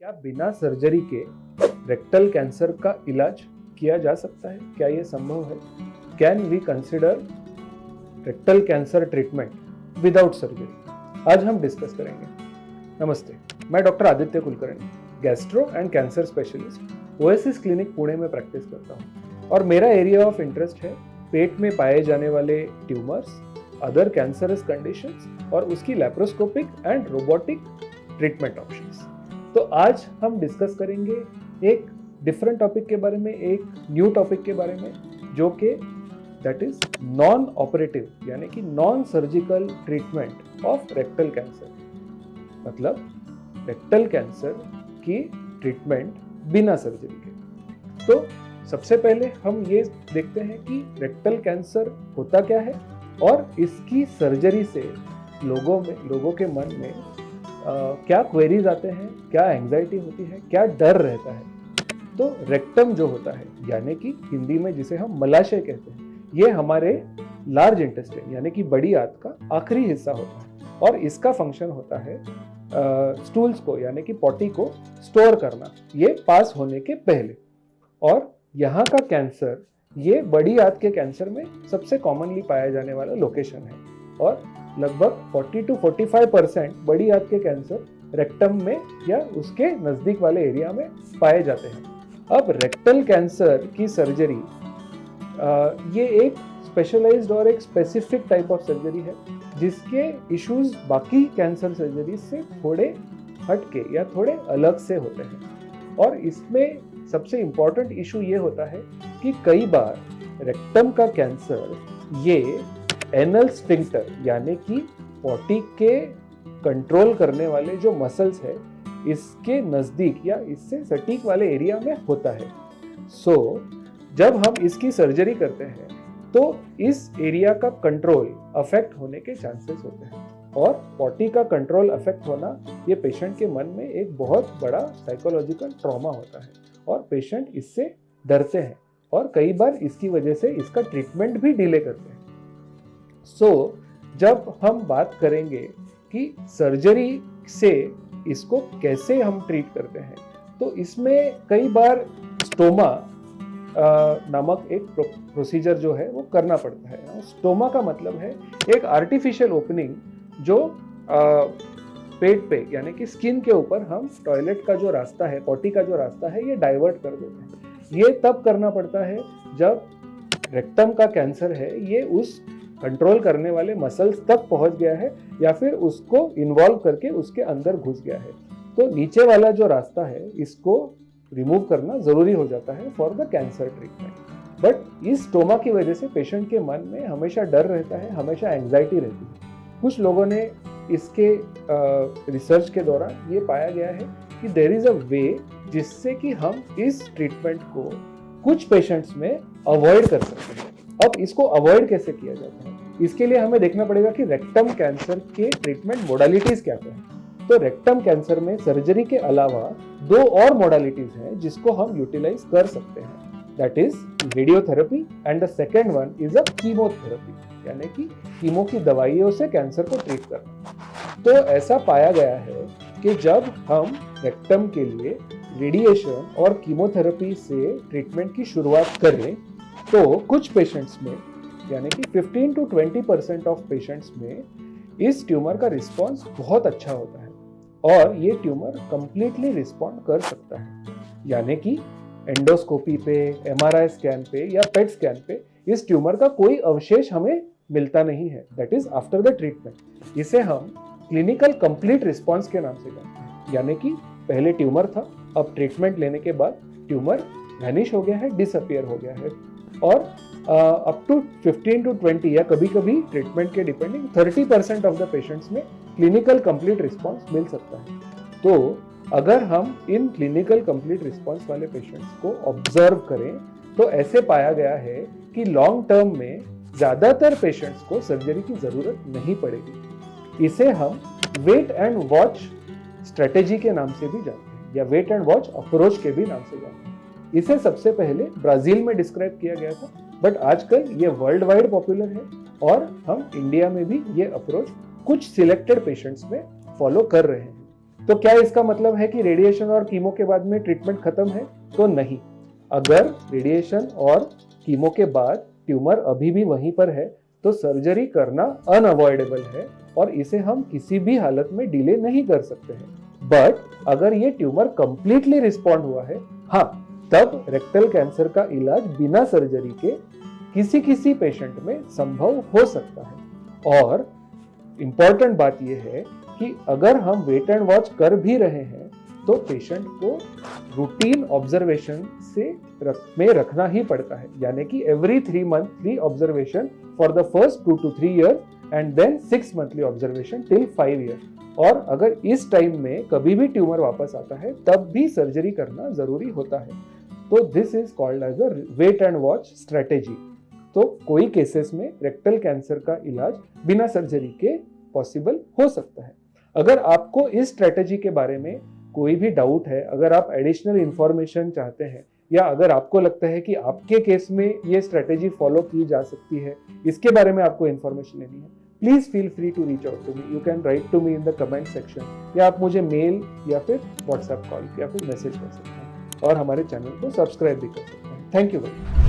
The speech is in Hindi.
क्या बिना सर्जरी के रेक्टल कैंसर का इलाज किया जा सकता है? क्या ये संभव है? Can we consider rectal cancer treatment without surgery? आज हम डिस्कस करेंगे। नमस्ते, मैं doctor Aditya Kulkarni, gastro and cancer specialist, oasis clinic Pune में प्रैक्टिस करता हूँ और मेरा एरिया ऑफ इंटरेस्ट है पेट में पाए जाने वाले ट्यूमर्स, अदर कैंसरस कंडीशंस और उसकी laparoscopic and robotic treatment options. तो आज हम डिस्कस करेंगे एक डिफरेंट टॉपिक के बारे में, एक न्यू टॉपिक के बारे में, जो कि दैट इज नॉन ऑपरेटिव यानी कि non surgical treatment of rectal cancer. मतलब रेक्टल कैंसर की ट्रीटमेंट बिना सर्जरी के। तो सबसे पहले हम ये देखते हैं कि रेक्टल कैंसर होता क्या है और इसकी सर्जरी से लोगों के मन में क्या क्वेरीज आते हैं, क्या एंजाइटी होती है, क्या डर रहता है। तो रेक्टम जो होता है, यानी कि हिंदी में जिसे हम मलाशय कहते हैं, ये हमारे लार्ज इंटेस्टाइन यानी कि बड़ी आंत का आखिरी हिस्सा होता है और इसका फंक्शन होता है स्टूल्स को यानी कि पॉटी को स्टोर करना, ये पास होने के पहले। और यहाँ का कैंसर ये बड़ी आंत के कैंसर में सबसे कॉमनली पाया जाने वाला लोकेशन है और लगभग 40 to 45% बड़ी आंत के कैंसर रेक्टम में या उसके नजदीक वाले एरिया में पाए जाते हैं। अब रेक्टल कैंसर की सर्जरी ये एक स्पेशलाइज्ड और एक स्पेसिफिक टाइप ऑफ सर्जरी है जिसके इश्यूज बाकी कैंसर सर्जरी से थोड़े हटके या थोड़े अलग से होते हैं। और इसमें सबसे इम्पोर्टेंट इशू ये होता है कि कई बार रेक्टम का कैंसर ये एनल स्फिंक्टर यानी कि पॉटी के कंट्रोल करने वाले जो मसल्स है इसके नजदीक या इससे सटीक वाले एरिया में होता है। जब हम इसकी सर्जरी करते हैं तो इस एरिया का कंट्रोल अफेक्ट होने के चांसेस होते हैं और पॉटी का कंट्रोल अफेक्ट होना ये पेशेंट के मन में एक बहुत बड़ा साइकोलॉजिकल ट्रॉमा होता है और पेशेंट इससे डरते हैं और कई बार इसकी वजह से इसका ट्रीटमेंट भी डिले करते हैं। जब हम बात करेंगे कि सर्जरी से इसको कैसे हम ट्रीट करते हैं, तो इसमें कई बार स्टोमा नामक एक प्रोसीजर जो है वो करना पड़ता है। स्टोमा का मतलब है एक आर्टिफिशियल ओपनिंग जो पेट पे यानी कि स्किन के ऊपर हम टॉयलेट का जो रास्ता है, पॉटी का जो रास्ता है, ये डाइवर्ट कर देते हैं। ये तब करना पड़ता है जब रेक्टम का कैंसर है ये उस कंट्रोल करने वाले मसल्स तक पहुंच गया है या फिर उसको इन्वॉल्व करके उसके अंदर घुस गया है। तो नीचे वाला जो रास्ता है इसको रिमूव करना जरूरी हो जाता है for the cancer treatment. But इस स्टोमा की वजह से पेशेंट के मन में हमेशा डर रहता है, हमेशा एंजाइटी रहती है। कुछ लोगों ने इसके रिसर्च के दौरान ये पाया गया है कि देयर इज अ वे जिससे कि हम इस ट्रीटमेंट को कुछ पेशेंट्स में अवॉइड कर सकते हैं। अब इसको अवॉइड कैसे किया जाता है, इसके लिए हमें देखना पड़ेगा कि रेक्टम कैंसर के ट्रीटमेंट मोडालिटीज क्या क्या है। तो रेक्टम कैंसर में सर्जरी के अलावा दो और मोडालिटीज हैं जिसको हम यूटिलाइज कर सकते हैं, that is radiotherapy and the second one is a chemotherapy यानी कि कीमो की दवाइयों से कैंसर को ट्रीट करना। तो ऐसा पाया गया है कि जब हम रेक्टम के लिए रेडिएशन और कीमोथेरेपी से ट्रीटमेंट की शुरुआत करें तो कुछ पेशेंट्स में यानी कि 15 to 20% ऑफ पेशेंट्स में इस ट्यूमर का रिस्पॉन्स बहुत अच्छा होता है और ये ट्यूमर कंप्लीटली रिस्पॉन्ड कर सकता है। यानी कि एंडोस्कोपी पे, एमआरआई स्कैन पे या पेट स्कैन पे इस ट्यूमर का कोई अवशेष हमें मिलता नहीं है, that is after the treatment. इसे हम क्लिनिकल कंप्लीट रिस्पॉन्स के नाम से जानते हैं। यानी कि पहले ट्यूमर था, अब ट्रीटमेंट लेने के बाद ट्यूमर वैनिश हो गया है, डिसअपियर हो गया है और अप टू 15 to 20 या कभी कभी ट्रीटमेंट के डिपेंडिंग 30% ऑफ द पेशेंट्स में क्लिनिकल कंप्लीट रिस्पॉन्स मिल सकता है। तो अगर हम इन क्लिनिकल कंप्लीट रिस्पॉन्स वाले पेशेंट्स को ऑब्जर्व करें तो ऐसे पाया गया है कि लॉन्ग टर्म में ज्यादातर पेशेंट्स को सर्जरी की जरूरत नहीं पड़ेगी। इसे हम वेट एंड वॉच स्ट्रेटेजी के नाम से भी जानते हैं या वेट एंड वॉच अप्रोच के भी नाम से जानते हैं। इसे सबसे पहले ब्राजील में डिस्क्राइब किया गया था, बट आजकल ये वर्ल्ड वाइड पॉपुलर है और हम इंडिया में भी ये अप्रोच कुछ सिलेक्टेड पेशेंट्स में फॉलो कर रहे हैं। तो क्या इसका मतलब है कि रेडिएशन और कीमो के बाद में ट्रीटमेंट खत्म है? तो नहीं। अगर रेडिएशन और कीमो के बाद ट्यूमर अभी भी वहीं पर है तो सर्जरी करना अनअवॉइडेबल है और इसे हम किसी भी हालत में डिले नहीं कर सकते हैं। बट अगर ये ट्यूमर कंप्लीटली रिस्पॉन्ड हुआ है, हाँ, तब रेक्टल कैंसर का इलाज बिना सर्जरी के किसी किसी पेशेंट में संभव हो सकता है। और इंपॉर्टेंट बात यह है कि अगर हम वेट एंड वॉच कर भी रहे हैं तो पेशेंट को रूटीन ऑब्जर्वेशन में रखना ही पड़ता है, यानी कि every 3 monthly observation for the first 2 to 3 years and then 6 monthly observation till 5 years। और अगर इस टाइम में कभी भी ट्यूमर वापस आता है तब भी सर्जरी करना जरूरी होता है। तो this is called as a wait and watch strategy. तो कोई केसेस में रेक्टल कैंसर का इलाज बिना सर्जरी के पॉसिबल हो सकता है। अगर आपको इस स्ट्रेटेजी के बारे में कोई भी डाउट है, अगर आप एडिशनल इंफॉर्मेशन चाहते हैं या अगर आपको लगता है कि आपके केस में ये स्ट्रेटेजी फॉलो की जा सकती है, इसके बारे में आपको इंफॉर्मेशन लेनी है, please feel free to reach out to me. You can write to me in the comment section या आप मुझे मेल या फिर व्हाट्सएप कॉल या फिर मैसेज कर सकते हैं और हमारे चैनल को सब्सक्राइब भी कर सकते हैं। Thank you very much.